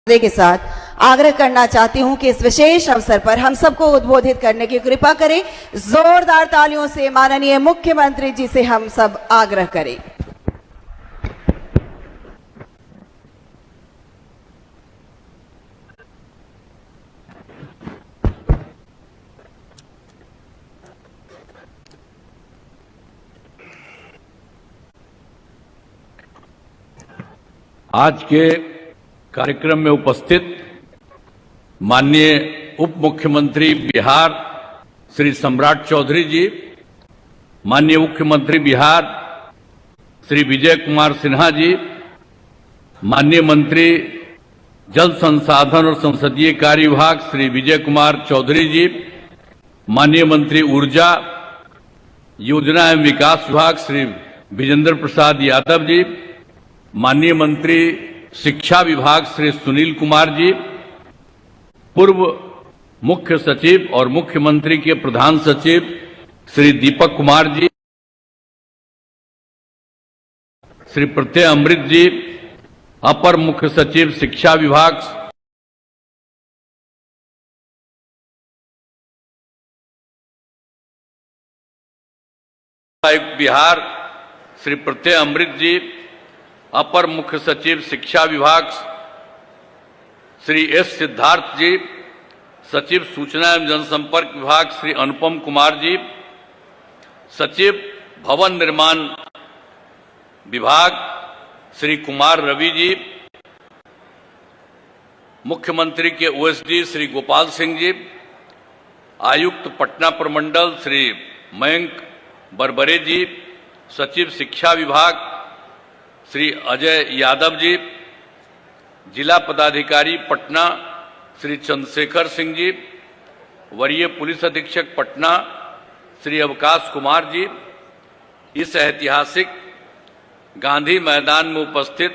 के साथ आग्रह करना चाहती हूं कि इस विशेष अवसर पर हम सबको उद्बोधित करने की कृपा करें। जोरदार तालियों से माननीय मुख्यमंत्री जी से हम सब आग्रह करें। आज के कार्यक्रम में उपस्थित माननीय उप मुख्यमंत्री बिहार श्री सम्राट चौधरी जी, माननीय मुख्यमंत्री बिहार श्री विजय कुमार सिन्हा जी, माननीय मंत्री जल संसाधन और संसदीय कार्य विभाग श्री विजय कुमार चौधरी जी, माननीय मंत्री ऊर्जा योजना एवं विकास विभाग श्री विजेंद्र प्रसाद यादव जी, माननीय मंत्री शिक्षा विभाग श्री सुनील कुमार जी, पूर्व मुख्य सचिव और मुख्यमंत्री के प्रधान सचिव श्री दीपक कुमार जी, श्री प्रत्यय अमृत जी, अपर मुख्य सचिव शिक्षा विभाग बिहार श्री प्रत्यय अमृत जी, अपर मुख्य सचिव शिक्षा विभाग श्री एस सिद्धार्थ जी, सचिव सूचना एवं जनसंपर्क विभाग श्री अनुपम कुमार जी, सचिव भवन निर्माण विभाग श्री कुमार रवि जी, मुख्यमंत्री के ओएसडी श्री गोपाल सिंह जी, आयुक्त पटना प्रमंडल श्री मयंक बरबरे जी, सचिव शिक्षा विभाग श्री अजय यादव जी, जिला पदाधिकारी पटना श्री चंद्रशेखर सिंह जी, वरीय पुलिस अधीक्षक पटना श्री अवकाश कुमार जी, इस ऐतिहासिक गांधी मैदान में उपस्थित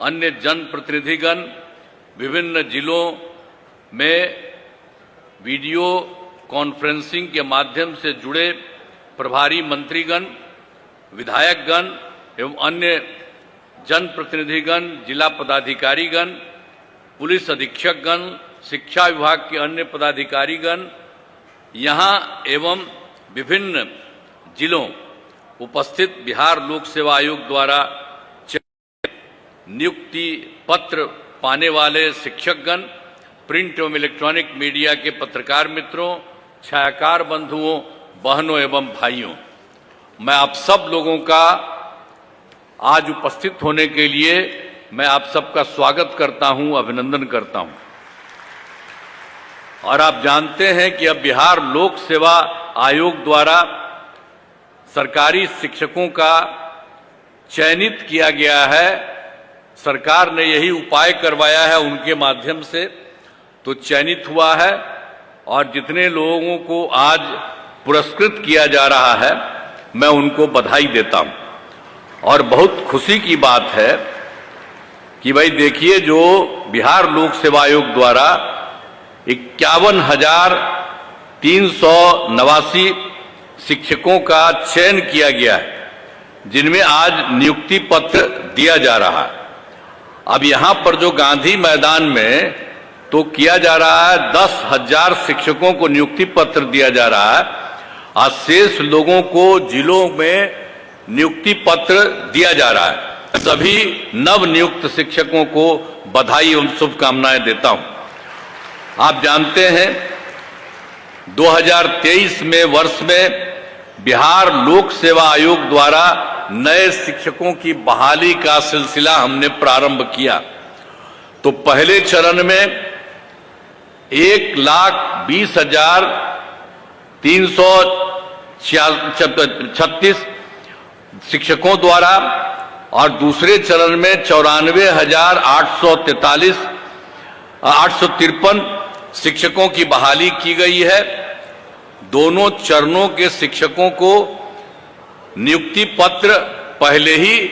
अन्य जनप्रतिनिधिगण, विभिन्न जिलों में वीडियो कॉन्फ्रेंसिंग के माध्यम से जुड़े प्रभारी मंत्रीगण, विधायकगण एवं अन्य जनप्रतिनिधिगण, जिला पदाधिकारीगण, पुलिस अधीक्षकगण, शिक्षा विभाग के अन्य पदाधिकारीगण यहाँ एवं विभिन्न जिलों उपस्थित बिहार लोक सेवा आयोग द्वारा नियुक्ति पत्र पाने वाले शिक्षकगण, प्रिंट एवं इलेक्ट्रॉनिक मीडिया के पत्रकार मित्रों, छायाकार बंधुओं, बहनों एवं भाइयों, मैं आप सब लोगों का आज उपस्थित होने के लिए मैं आप सबका स्वागत करता हूं, अभिनंदन करता हूं। और आप जानते हैं कि अब बिहार लोक सेवा आयोग द्वारा सरकारी शिक्षकों का चयनित किया गया है। सरकार ने यही उपाय करवाया है उनके माध्यम से, तो चयनित हुआ है और जितने लोगों को आज पुरस्कृत किया जा रहा है मैं उनको बधाई देता हूं। और बहुत खुशी की बात है कि भाई देखिए, जो बिहार लोक सेवा आयोग द्वारा 51,389 शिक्षकों का चयन किया गया है, जिनमें आज नियुक्ति पत्र दिया जा रहा है। अब यहां पर जो गांधी मैदान में तो किया जा रहा है, 10,000 शिक्षकों को नियुक्ति पत्र दिया जा रहा है, आज शेष लोगों को जिलों में नियुक्ति पत्र दिया जा रहा है। सभी नव नियुक्त शिक्षकों को बधाई एवं शुभकामनाएं देता हूं। आप जानते हैं 2023 में वर्ष में बिहार लोक सेवा आयोग द्वारा नए शिक्षकों की बहाली का सिलसिला हमने प्रारंभ किया। तो पहले चरण में 1,20,336 शिक्षकों द्वारा और दूसरे चरण में 94,853 शिक्षकों की बहाली की गई है। दोनों चरणों के शिक्षकों को नियुक्ति पत्र पहले ही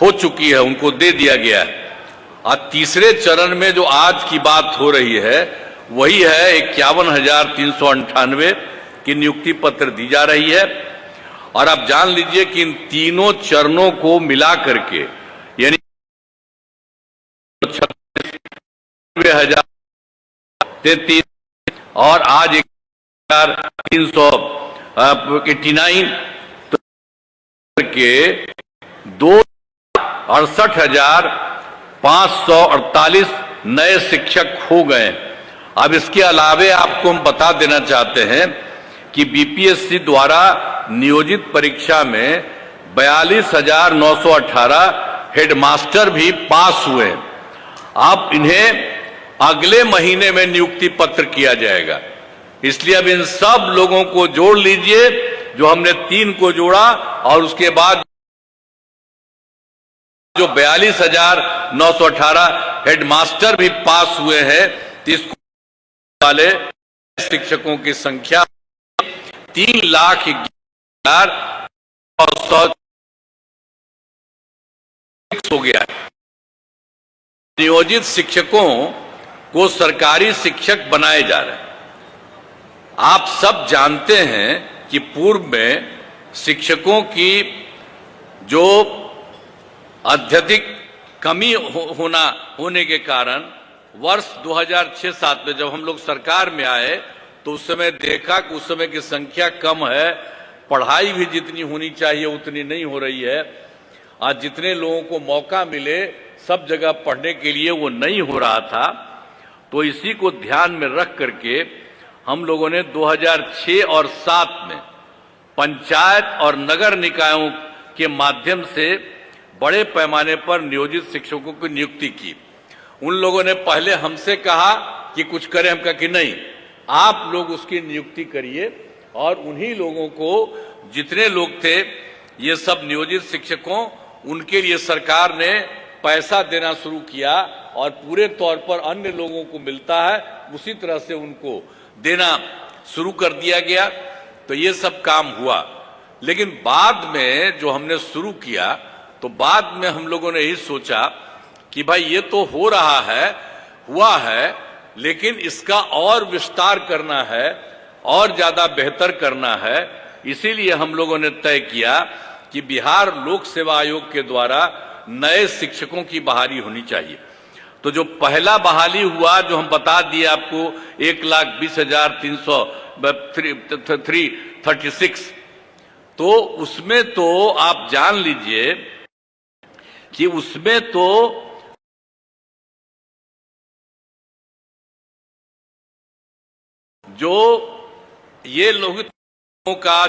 हो चुकी है, उनको दे दिया गया है। और तीसरे चरण में जो आज की बात हो रही है वही है 51,398 की नियुक्ति पत्र दी जा रही है। और आप जान लीजिए कि इन तीनों चरणों को मिला करके यानी 6,033 और आज 1,389 के 2,68,548 नए शिक्षक हो गए। अब इसके अलावे आपको हम बता देना चाहते हैं कि बीपीएससी द्वारा नियोजित परीक्षा में 42,918 हेडमास्टर भी पास हुए। अब इन्हें अगले महीने में नियुक्ति पत्र किया जाएगा। इसलिए अब इन सब लोगों को जोड़ लीजिए, जो हमने 3 को जोड़ा, और उसके बाद जो 42,918 हेडमास्टर भी पास हुए हैं, इसको वाले शिक्षकों की संख्या 3,11,900 हो गया है। नियोजित शिक्षकों को सरकारी शिक्षक बनाए जा रहे हैं। आप सब जानते हैं कि पूर्व में शिक्षकों की जो अत्यधिक कमी होने के कारण वर्ष 2006-07 में जब हम लोग सरकार में आए तो उस समय देखा कि उस समय की संख्या कम है, पढ़ाई भी जितनी होनी चाहिए उतनी नहीं हो रही है। आज जितने लोगों को मौका मिले सब जगह पढ़ने के लिए वो नहीं हो रहा था। तो इसी को ध्यान में रख करके हम लोगों ने 2006 और 7 में पंचायत और नगर निकायों के माध्यम से बड़े पैमाने पर नियोजित शिक्षकों की नियुक्ति की। उन लोगों ने पहले हमसे कहा कि कुछ करें, हम कहा कि नहीं, आप लोग उसकी नियुक्ति करिए। और उन्हीं लोगों को, जितने लोग थे ये सब नियोजित शिक्षकों, उनके लिए सरकार ने पैसा देना शुरू किया और पूरे तौर पर अन्य लोगों को मिलता है उसी तरह से उनको देना शुरू कर दिया गया। तो ये सब काम हुआ। लेकिन बाद में जो हमने शुरू किया तो बाद में हम लोगों ने यही सोचा कि भाई ये तो हो रहा है, हुआ है, लेकिन इसका और विस्तार करना है और ज्यादा बेहतर करना है। इसीलिए हम लोगों ने तय किया कि बिहार लोक सेवा आयोग के द्वारा नए शिक्षकों की बहाली होनी चाहिए। तो जो पहला बहाली हुआ, जो हम बता दिए आपको, 1,20,336, तो उसमें तो आप जान लीजिए कि उसमें तो जो ये लोगों का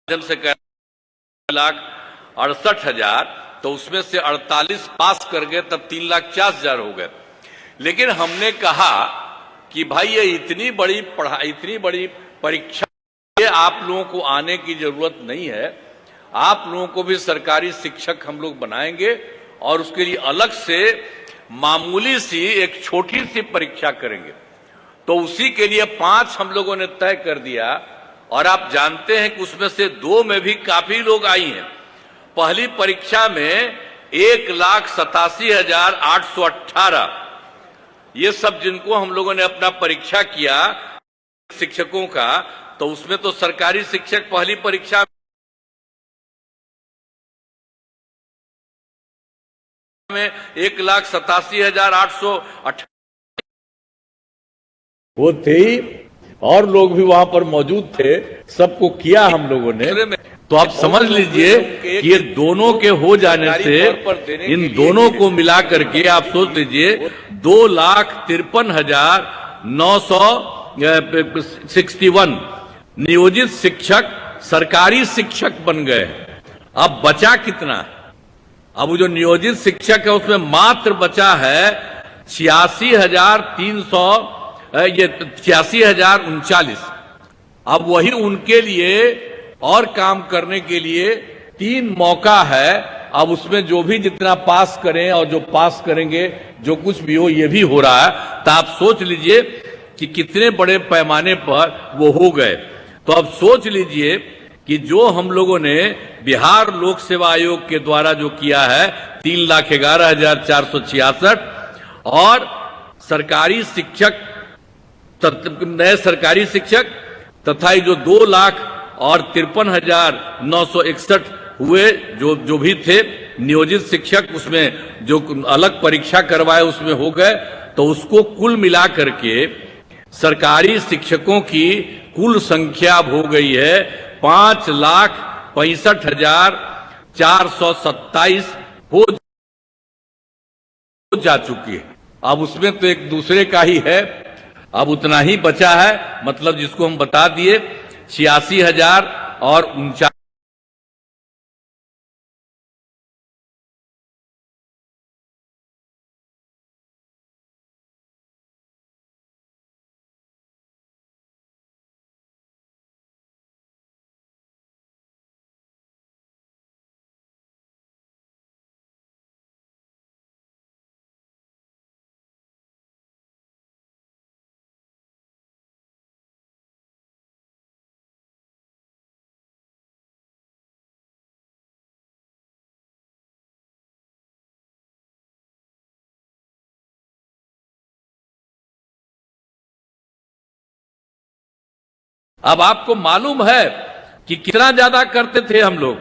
जन्म से 1,68,000, तो उसमें से 48 पास कर गए, तब 3,40,000 हो गए। लेकिन हमने कहा कि भाई ये इतनी बड़ी पढ़ाई, इतनी बड़ी परीक्षा, आप लोगों को आने की जरूरत नहीं है। आप लोगों को भी सरकारी शिक्षक हम लोग बनाएंगे और उसके लिए अलग से मामूली सी एक छोटी सी परीक्षा करेंगे। तो उसी के लिए 5 हम लोगों ने तय कर दिया। और आप जानते हैं कि उसमें से 2 में भी काफी लोग आई हैं। पहली परीक्षा में 1,87,818, ये सब जिनको हम लोगों ने अपना परीक्षा किया शिक्षकों का, तो उसमें तो सरकारी शिक्षक पहली परीक्षा में 1,87,818 वो थे, और लोग भी वहां पर मौजूद थे, सबको किया हम लोगों ने। तो आप समझ लीजिए कि ये दोनों के हो जाने से, इन दोनों को मिला करके आप सोच लीजिए 2,53,961 नियोजित शिक्षक सरकारी शिक्षक बन गए। अब बचा कितना? अब जो नियोजित शिक्षक है उसमें मात्र बचा है 86,039। अब वही उनके लिए और काम करने के लिए 3 मौका है। अब उसमें जो भी जितना पास करें और जो पास करेंगे, जो कुछ भी हो, ये भी हो रहा है। तो आप सोच लीजिए कि कितने बड़े पैमाने पर वो हो गए। तो अब सोच लीजिए कि जो हम लोगों ने बिहार लोक सेवा आयोग के द्वारा जो किया है 3,11,466, और सरकारी शिक्षक, नए सरकारी शिक्षक तथा जो 2,53,961 हुए जो भी थे नियोजित शिक्षक, उसमें जो अलग परीक्षा करवाए उसमें हो गए। तो उसको कुल मिला करके सरकारी शिक्षकों की कुल संख्या हो गई है 5,65,427 हो जा चुकी है। अब उसमें तो एक दूसरे का ही है, अब उतना ही बचा है, मतलब जिसको हम बता दिए 86,000 और 49। अब आपको मालूम है कि कितना ज्यादा करते थे हम लोग।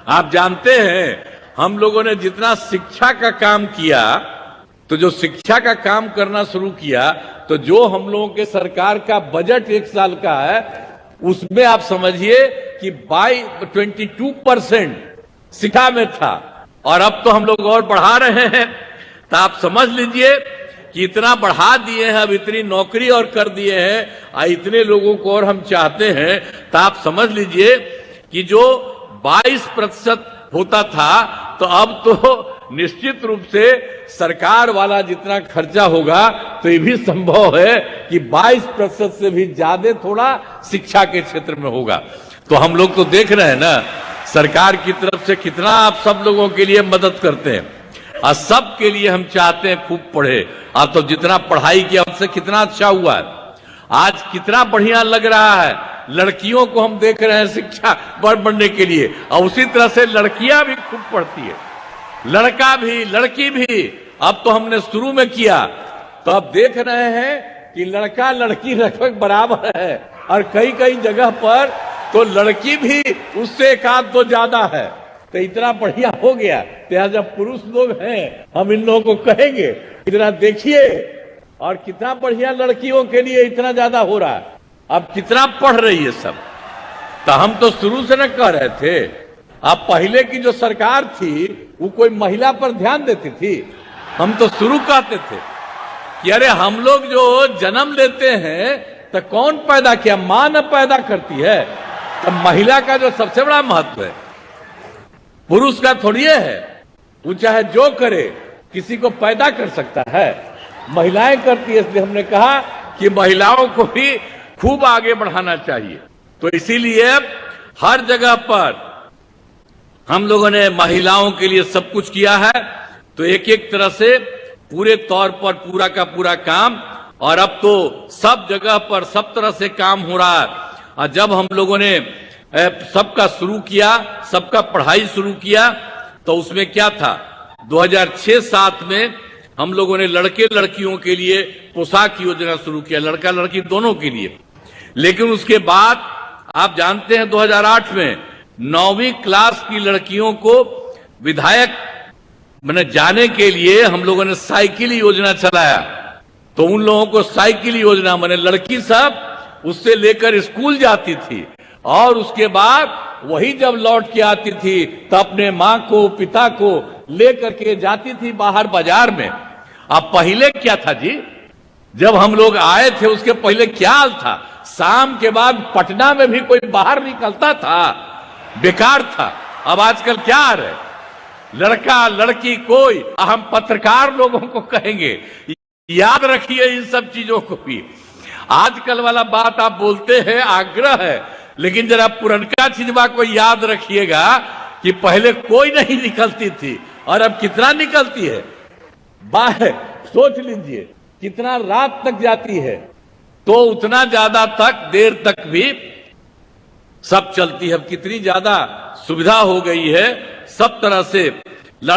आप जानते हैं हम लोगों ने जितना शिक्षा का काम किया, तो जो शिक्षा का काम करना शुरू किया, तो जो हम लोगों के सरकार का बजट एक साल का है, उसमें आप समझिए कि 22% शिक्षा में था, और अब तो हम लोग और बढ़ा रहे हैं। तो आप समझ लीजिए कि इतना बढ़ा दिए हैं, अब इतनी नौकरी और कर दिए हैं, और इतने लोगों को और हम चाहते हैं। तो आप समझ लीजिए कि जो 22% होता था, तो अब तो निश्चित रूप से सरकार वाला जितना खर्चा होगा, तो ये भी संभव है कि 22% से भी ज्यादा थोड़ा शिक्षा के क्षेत्र में होगा। तो हम लोग तो देख रहे हैं ना सरकार की तरफ से कितना आप सब लोगों के लिए मदद करते हैं, और सब के लिए हम चाहते हैं खूब पढ़े। अब तो जितना पढ़ाई किया उससे कितना अच्छा हुआ है, आज कितना बढ़िया लग रहा है। लड़कियों को हम देख रहे हैं शिक्षा बढ़ने के लिए, और उसी तरह से लड़कियां भी खूब पढ़ती है, लड़का भी लड़की भी। अब तो हमने शुरू में किया, तो अब देख रहे हैं कि लड़का लड़की लगभग बराबर है, और कई कई जगह पर तो लड़की भी उससे एक आध दो ज्यादा है। तो इतना बढ़िया हो गया। तो जब पुरुष लोग हैं, हम इन लोगों को कहेंगे इतना देखिए, और कितना बढ़िया लड़कियों के लिए इतना ज्यादा हो रहा है। अब कितना पढ़ रही है सब। तो हम तो शुरू से न कह रहे थे, अब पहले की जो सरकार थी वो कोई महिला पर ध्यान देती थी। हम तो शुरू कहते थे कि अरे हम लोग जो जन्म लेते हैं तो कौन पैदा किया, मां न पैदा करती है। तो महिला का जो सबसे बड़ा महत्व है, पुरुष का थोड़ी है। वो चाहे जो करे, किसी को पैदा कर सकता है, महिलाएं करती है। इसलिए हमने कहा कि महिलाओं को भी खूब आगे बढ़ाना चाहिए। तो इसीलिए हर जगह पर हम लोगों ने महिलाओं के लिए सब कुछ किया है। तो एक एक तरह से पूरे तौर पर पूरा का पूरा काम, और अब तो सब जगह पर सब तरह से काम हो रहा है। और जब हम लोगों ने सबका शुरू किया, सबका पढ़ाई शुरू किया, तो उसमें क्या था, 2006-07 में हम लोगों ने लड़के लड़कियों के लिए पोशाक योजना शुरू किया, लड़का लड़की दोनों के लिए। लेकिन उसके बाद आप जानते हैं 2008 में 9वीं क्लास की लड़कियों को विधायक मैंने जाने के लिए हम लोगों ने साइकिल योजना चलाया। तो उन लोगों को साइकिल योजना मैंने लड़की सब उससे लेकर स्कूल जाती थी, और उसके बाद वही जब लौट के आती थी तो अपने मां को पिता को लेकर के जाती थी बाहर बाजार में। अब पहले क्या था जी, जब हम लोग आए थे उसके पहले क्या हाल था, शाम के बाद पटना में भी कोई बाहर निकलता था, बेकार था। अब आजकल क्या आ रहा है, लड़का लड़की कोई। हम पत्रकार लोगों को कहेंगे याद रखिए इन सब चीजों को भी। आजकल वाला बात आप बोलते हैं, आग्रह है, लेकिन जरा पुरनका चीजवा को याद रखिएगा कि पहले कोई नहीं निकलती थी और अब कितना निकलती है बाहर। सोच लीजिए कितना रात तक जाती है, तो उतना ज्यादा तक देर तक भी सब चलती है। अब कितनी ज्यादा सुविधा हो गई है सब तरह से।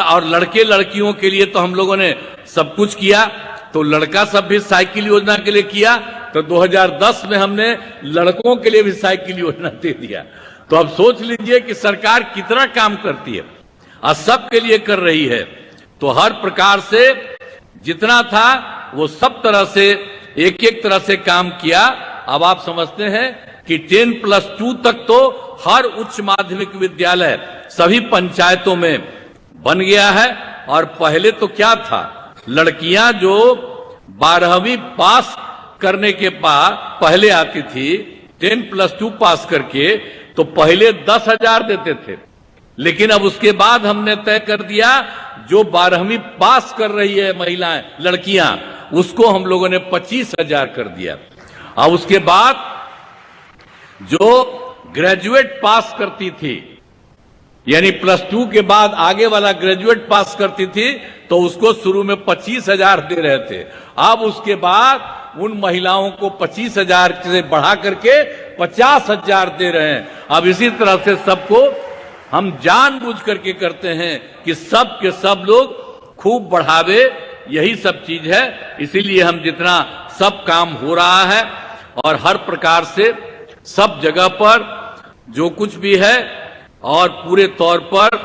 और लड़के लड़कियों के लिए तो हम लोगों ने सब कुछ किया। तो लड़का सब भी साइकिल योजना के लिए किया, तो 2010 में हमने लड़कों के लिए भी साइकिल योजना दे दिया। तो अब सोच लीजिए कि सरकार कितना काम करती है और सबके लिए कर रही है। तो हर प्रकार से जितना था वो सब तरह से एक एक तरह से काम किया। अब आप समझते हैं कि 10+2 तक तो हर उच्च माध्यमिक विद्यालय सभी पंचायतों में बन गया है। और पहले तो क्या था, लड़कियां जो 12वीं पास करने के बाद पहले आती थी, 10+2 पास करके, तो पहले 10,000 देते थे। लेकिन अब उसके बाद हमने तय कर दिया जो 12वीं पास कर रही है महिलाएं, लड़कियां, उसको हम लोगों ने 25,000 कर दिया। और उसके बाद जो ग्रेजुएट पास करती थी, यानी +2 के बाद आगे वाला ग्रेजुएट पास करती थी, तो उसको शुरू में 25,000 दे रहे थे। अब उसके बाद उन महिलाओं को 25,000 से बढ़ा करके 50,000 दे रहे हैं। अब इसी तरह से सबको हम जानबूझ करके करते हैं कि सब के सब लोग खूब बढ़ावे, यही सब चीज है। इसीलिए हम जितना सब काम हो रहा है और हर प्रकार से सब जगह पर जो कुछ भी है और पूरे तौर पर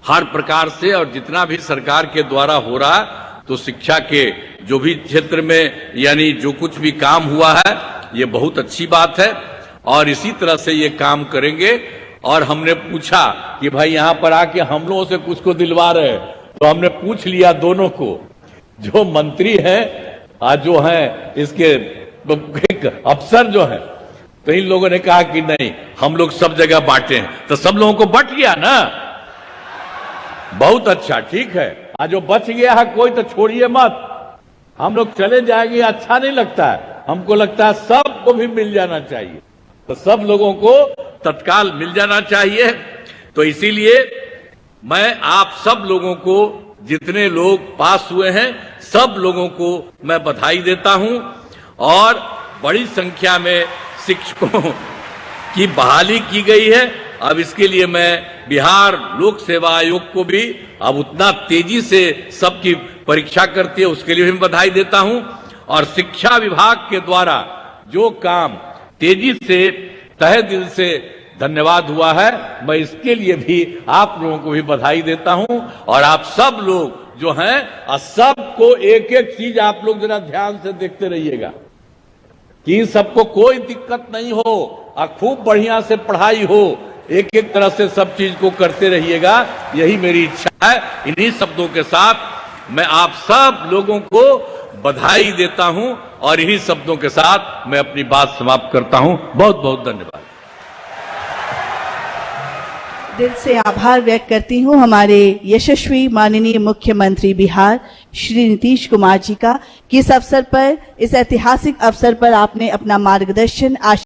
हर प्रकार से और जितना भी सरकार के द्वारा हो रहा है, तो शिक्षा के जो भी क्षेत्र में यानी जो कुछ भी काम हुआ है, ये बहुत अच्छी बात है और इसी तरह से ये काम करेंगे। और हमने पूछा कि भाई यहां पर आके हम लोगों से कुछ को दिलवा रहे, तो हमने पूछ लिया दोनों को, जो मंत्री हैं जो हैं इसके अफसर जो हैं, तो इन लोगों ने कहा कि नहीं, हम लोग सब जगह बांटे हैं। तो सब लोगों को बट गया ना, बहुत अच्छा, ठीक है। आज जो बच गया है कोई तो छोड़िए मत, हम लोग चले जाएंगे, अच्छा नहीं लगता है। हमको लगता है सबको भी मिल जाना चाहिए, तो सब लोगों को तत्काल मिल जाना चाहिए। तो इसीलिए मैं आप सब लोगों को, जितने लोग पास हुए हैं, सब लोगों को मैं बधाई देता हूं। और बड़ी संख्या में शिक्षकों की बहाली की गई है। अब इसके लिए मैं बिहार लोक सेवा आयोग को भी अब उतना तेजी से सबकी परीक्षा करती है, उसके लिए भी मैं बधाई देता हूं। और शिक्षा विभाग के द्वारा जो काम तेजी से तहे दिल से धन्यवाद हुआ है, मैं इसके लिए भी आप लोगों को भी बधाई देता हूं। और आप सब लोग जो हैं, सबको एक एक चीज आप लोग जरा ध्यान से देखते रहिएगा कि सबको कोई दिक्कत नहीं हो और खूब बढ़िया से पढ़ाई हो, एक एक तरह से सब चीज को करते रहिएगा, यही मेरी इच्छा है। इन्हीं शब्दों के साथ मैं आप सब लोगों को बधाई देता हूं और इन्हीं शब्दों के साथ मैं अपनी बात समाप्त करता हूं। बहुत बहुत धन्यवाद। दिल से आभार व्यक्त करती हूँ हमारे यशस्वी माननीय मुख्यमंत्री बिहार श्री नीतीश कुमार जी का कि इस अवसर पर, इस ऐतिहासिक अवसर पर आपने अपना मार्गदर्शन